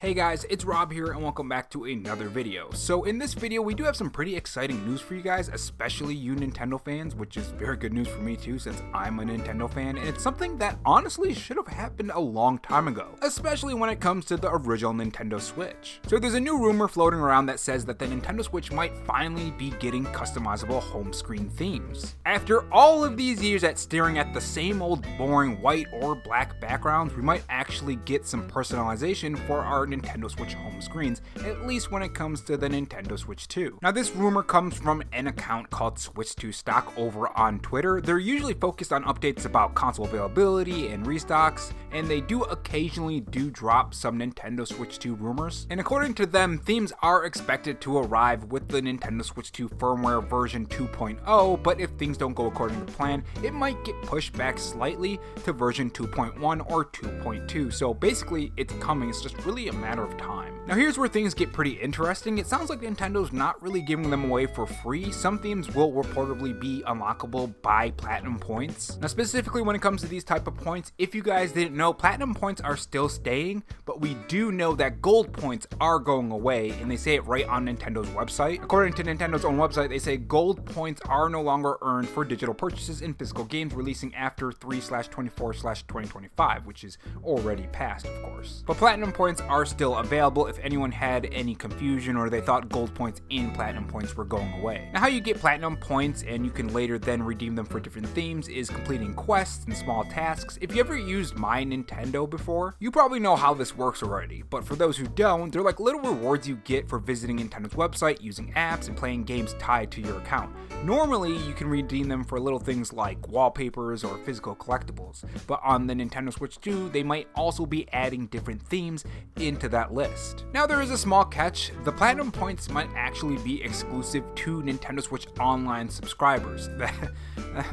Hey guys, it's Rob here and welcome back to another video. So in this video we do have some pretty exciting news for you guys, especially you Nintendo fans, which is very good news for me too since I'm a Nintendo fan, and it's something that honestly should have happened a long time ago, especially when it comes to the original Nintendo Switch. So there's a new rumor floating around that says that the Nintendo Switch might finally be getting customizable home screen themes. After all of these years at staring at the same old boring white or black backgrounds, we might actually get some personalization for our Nintendo Switch home screens, at least when it comes to the Nintendo Switch 2. Now this rumor comes from an account called Switch2Stock over on Twitter. They're usually focused on updates about console availability and restocks, and they do occasionally drop some Nintendo Switch 2 rumors. And according to them, themes are expected to arrive with the Nintendo Switch 2 firmware version 2.0, but if things don't go according to plan, it might get pushed back slightly to version 2.1 or 2.2. So basically it's coming, it's just really a matter of time. Now here's where things get pretty interesting. It sounds like Nintendo's not really giving them away for free. Some themes will reportedly be unlockable by platinum points. Now specifically when it comes to these type of points, if you guys didn't know, platinum points are still staying, but we do know that gold points are going away, and they say it right on Nintendo's website. According to Nintendo's own website, they say gold points are no longer earned for digital purchases in physical games releasing after 3/24/2025, which is already passed, of course. But platinum points are still available if anyone had any confusion or they thought gold points and platinum points were going away. Now how you get platinum points and you can later then redeem them for different themes is completing quests and small tasks. If you ever used My Nintendo before, you probably know how this works already, but for those who don't, they're like little rewards you get for visiting Nintendo's website, using apps, and playing games tied to your account. Normally you can redeem them for little things like wallpapers or physical collectibles, but on the Nintendo Switch 2, they might also be adding different themes into that list. Now there is a small catch. The platinum points might actually be exclusive to Nintendo Switch Online subscribers.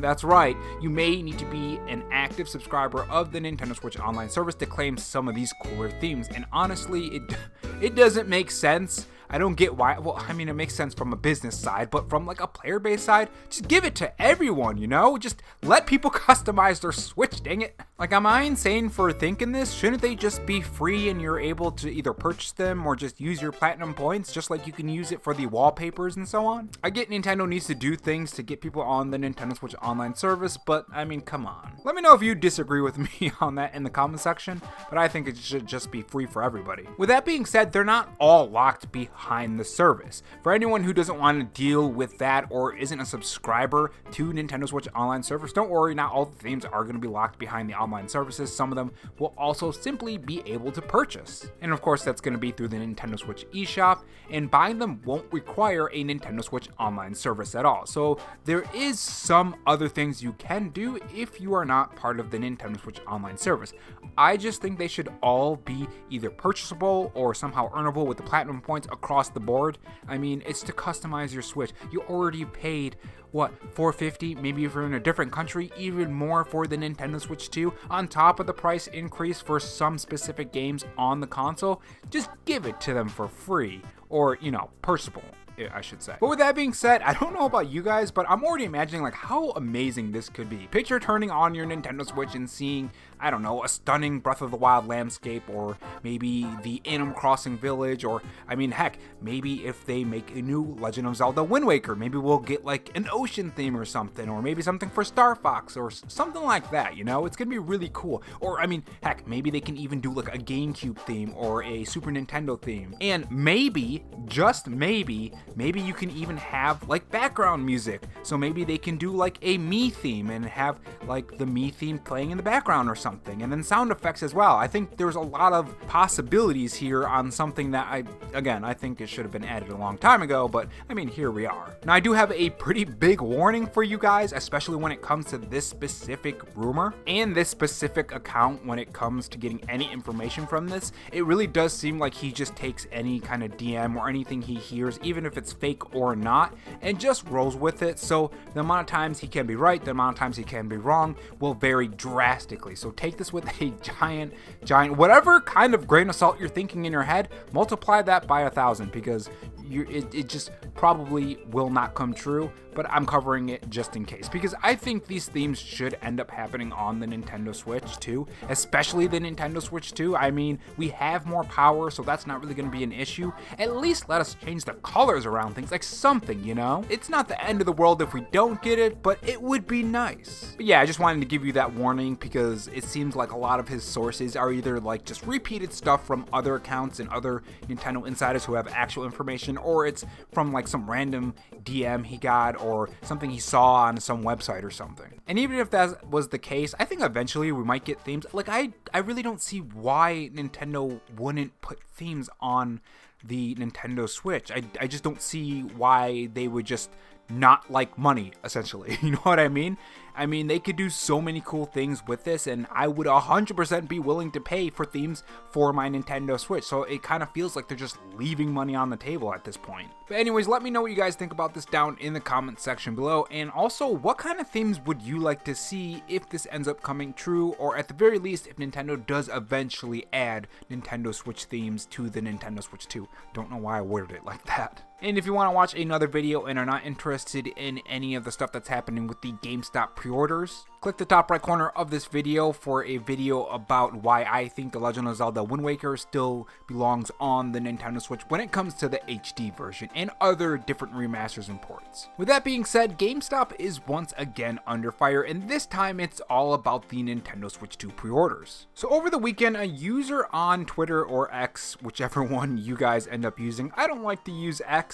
That's right, you may need to be an active subscriber of the Nintendo Switch Online service to claim some of these cooler themes, and honestly, it doesn't make sense. I don't get why. Well, I mean, it makes sense from a business side, but from like a player base side, just give it to everyone, you know? Just let people customize their Switch, dang it. Like, am I insane for thinking this? Shouldn't they just be free and you're able to either purchase them or just use your platinum points, just like you can use it for the wallpapers and so on? I get Nintendo needs to do things to get people on the Nintendo Switch Online service, but I mean, come on. Let me know if you disagree with me on that in the comment section, but I think it should just be free for everybody. With that being said, they're not all locked behind the service. For anyone who doesn't want to deal with that or isn't a subscriber to Nintendo Switch Online service, don't worry, not all the themes are going to be locked behind the online services. Some of them will also simply be able to purchase. And of course, that's going to be through the Nintendo Switch eShop, and buying them won't require a Nintendo Switch Online service at all. So there is some other things you can do if you are not part of the Nintendo Switch Online service. I just think they should all be either purchasable or somehow earnable with the platinum points across the board. I mean, it's to customize your Switch. You already paid, what, $450? Maybe if you're in a different country, even more for the Nintendo Switch 2, on top of the price increase for some specific games on the console. Just give it to them for free, or, you know, purchasable, I should say. But with that being said, I don't know about you guys, but I'm already imagining like how amazing this could be. Picture turning on your Nintendo Switch and seeing, I don't know, a stunning Breath of the Wild landscape, or maybe the Animal Crossing village, or I mean, heck, maybe if they make a new Legend of Zelda Wind Waker, maybe we'll get like an ocean theme or something, or maybe something for Star Fox or something like that, you know? It's gonna be really cool. Or I mean, heck, maybe they can even do like a GameCube theme or a Super Nintendo theme. And maybe, just maybe you can even have like background music. So maybe they can do like a Mii theme and have like the Mii theme playing in the background or something, and then sound effects as well. I think there's a lot of possibilities here on something that I think it should have been added a long time ago, but I mean, here we are. Now I do have a pretty big warning for you guys, especially when it comes to this specific rumor and this specific account. When it comes to getting any information from this, it really does seem like he just takes any kind of DM or anything he hears, even if it's fake or not, and just rolls with it. So the amount of times he can be right, the amount of times he can be wrong will vary drastically. So take this with a giant, whatever kind of grain of salt you're thinking in your head, multiply that by 1,000, because it just probably will not come true. but I'm covering it just in case because I think these themes should end up happening on the Nintendo Switch too, especially the Nintendo Switch 2. I mean, we have more power, so that's not really going to be an issue. At least let us change the colors around things, like something, you know? It's not the end of the world if we don't get it, but it would be nice. But yeah, I just wanted to give you that warning because it seems like a lot of his sources are either like just repeated stuff from other accounts and other Nintendo insiders who have actual information, or it's from like some random DM he got or something he saw on some website or something. And even if that was the case, I think eventually we might get themes. Like I really don't see why Nintendo wouldn't put themes on the Nintendo Switch. I just don't see why they would just not like money, essentially. You know what I mean? I mean, they could do so many cool things with this, and I would 100% be willing to pay for themes for my Nintendo Switch. So it kind of feels like they're just leaving money on the table at this point. But anyways, let me know what you guys think about this down in the comment section below. And also, what kind of themes would you like to see if this ends up coming true, or at the very least, if Nintendo does eventually add Nintendo Switch themes to the Nintendo Switch 2? Don't know why I worded it like that. And if you want to watch another video and are not interested in any of the stuff that's happening with the GameStop pre-orders, click the top right corner of this video for a video about why I think The Legend of Zelda Wind Waker still belongs on the Nintendo Switch when it comes to the HD version and other different remasters and ports. With that being said, GameStop is once again under fire, and this time it's all about the Nintendo Switch 2 pre-orders. So over the weekend, a user on Twitter or X, whichever one you guys end up using, I don't like to use X,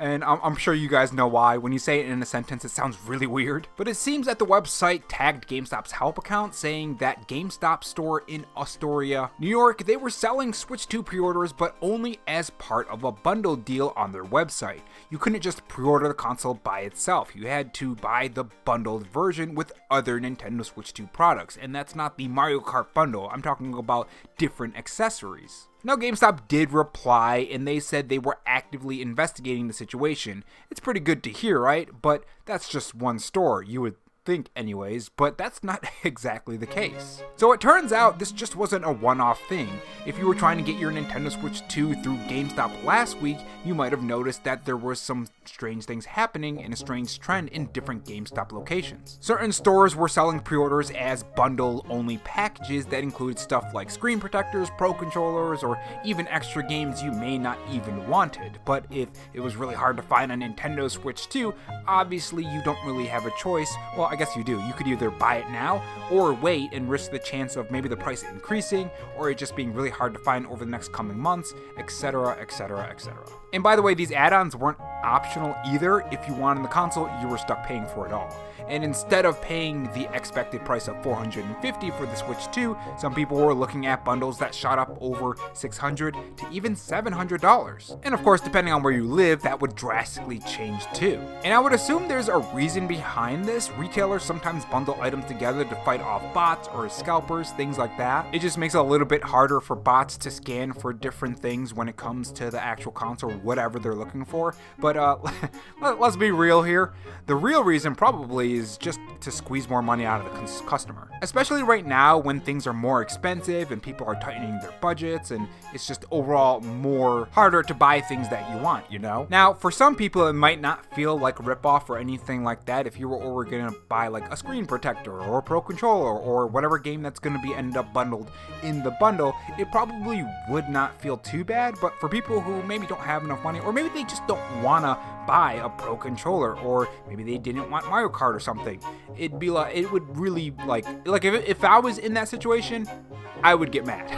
and I'm sure you guys know why. When you say it in a sentence, it sounds really weird. But it seems that the website tagged GameStop's help account, saying that GameStop store in Astoria, New York, they were selling Switch 2 pre-orders, but only as part of a bundle deal on their website. You couldn't just pre-order the console by itself. You had to buy the bundled version with other Nintendo Switch 2 products. And that's not the Mario Kart bundle. I'm talking about different accessories. Now, GameStop did reply, and they said they were actively investigating the situation. It's pretty good to hear, right? But that's just one store, you would think anyways, but that's not exactly the case. So it turns out this just wasn't a one-off thing. If you were trying to get your Nintendo Switch 2 through GameStop last week, you might have noticed that there were some strange things happening and a strange trend in different GameStop locations. Certain stores were selling pre-orders as bundle-only packages that included stuff like screen protectors, pro controllers, or even extra games you may not even wanted. But if it was really hard to find a Nintendo Switch 2, obviously you don't really have a choice. Well, I guess you do. You could either buy it now or wait and risk the chance of maybe the price increasing or it just being really hard to find over the next coming months, etc, etc, etc. And by the way, these add-ons weren't optional either. If you wanted the console, you were stuck paying for it all. And instead of paying the expected price of $450 for the Switch 2, some people were looking at bundles that shot up over $600 to even $700. And of course, depending on where you live, that would drastically change too. And I would assume there's a reason behind this. Retailers sometimes bundle items together to fight off bots or scalpers, things like that. It just makes it a little bit harder for bots to scan for different things when it comes to the actual console, whatever they're looking for. But let's be real here. The real reason probably is just to squeeze more money out of the customer. Especially right now when things are more expensive and people are tightening their budgets and it's just overall more harder to buy things that you want, you know? Now, for some people, it might not feel like a ripoff or anything like that if you were gonna buy like a screen protector or a pro controller or whatever game that's gonna be end up bundled in the bundle. It probably would not feel too bad, but for people who maybe don't have enough money, or maybe they just don't wanna buy a pro controller, or maybe they didn't want Mario Kart or something, it'd be like, it would really like if I was in that situation, I would get mad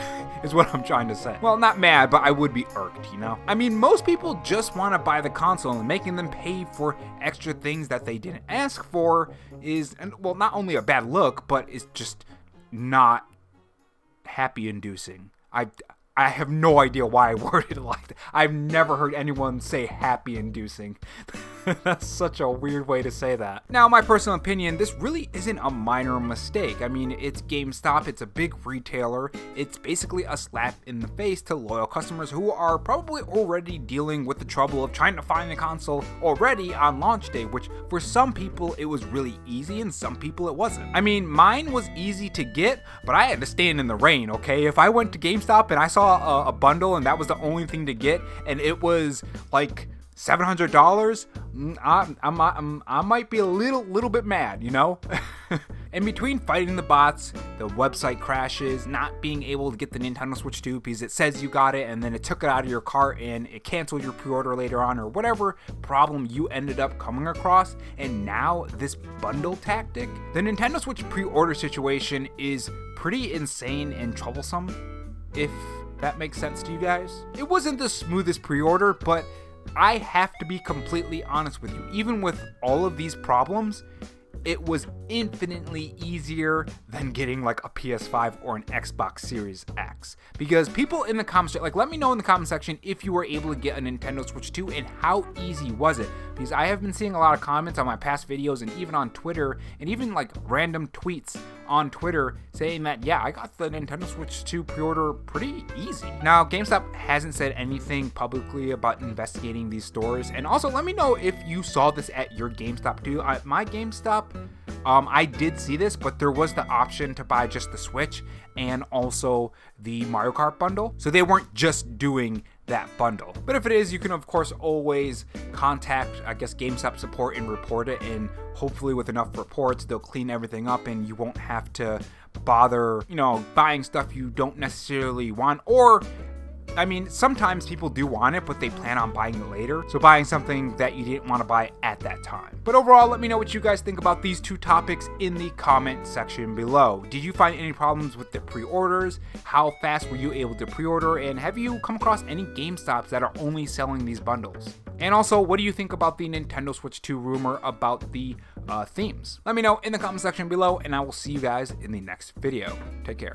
is what I'm trying to say. Well, not mad, but I would be irked, you know? I mean, most people just want to buy the console, and making them pay for extra things that they didn't ask for is, well, not only a bad look, but it's just not happy inducing. I have no idea why I worded it like that. I've never heard anyone say happy inducing. That's such a weird way to say that. Now, my personal opinion, this really isn't a minor mistake. I mean, it's GameStop, it's a big retailer. It's basically a slap in the face to loyal customers who are probably already dealing with the trouble of trying to find the console already on launch day, which for some people it was really easy and some people it wasn't. I mean, mine was easy to get, but I had to stand in the rain, okay? If I went to GameStop and I saw a bundle and that was the only thing to get and it was like $700? I might be a little bit mad, you know? In between fighting the bots, the website crashes, not being able to get the Nintendo Switch 2 because it says you got it and then it took it out of your cart and it canceled your pre-order later on, or whatever problem you ended up coming across, and now this bundle tactic, the Nintendo Switch pre-order situation is pretty insane and troublesome, if that makes sense to you guys. It wasn't the smoothest pre-order, but I have to be completely honest with you. Even with all of these problems, it was infinitely easier than getting like a PS5 or an Xbox Series X. Because people in the comments, like, let me know in the comment section if you were able to get a Nintendo Switch 2 and how easy was it. Because I have been seeing a lot of comments on my past videos and even on Twitter, and even like random tweets on Twitter saying that, yeah, I got the Nintendo Switch 2 pre-order pretty easy. Now, GameStop hasn't said anything publicly about investigating these stores. And also, let me know if you saw this at your GameStop too. My GameStop, I did see this, but there was the option to buy just the Switch and also the Mario Kart bundle. So they weren't just doing that bundle. But if it is, you can of course always contact, I guess, GameStop support and report it, and hopefully with enough reports they'll clean everything up and you won't have to bother, you know, buying stuff you don't necessarily want. Or I mean, sometimes people do want it, but they plan on buying it later. So buying something that you didn't want to buy at that time. But overall, let me know what you guys think about these two topics in the comment section below. Did you find any problems with the pre-orders? How fast were you able to pre-order? And have you come across any GameStops that are only selling these bundles? And also, what do you think about the Nintendo Switch 2 rumor about the themes? Let me know in the comment section below, and I will see you guys in the next video. Take care.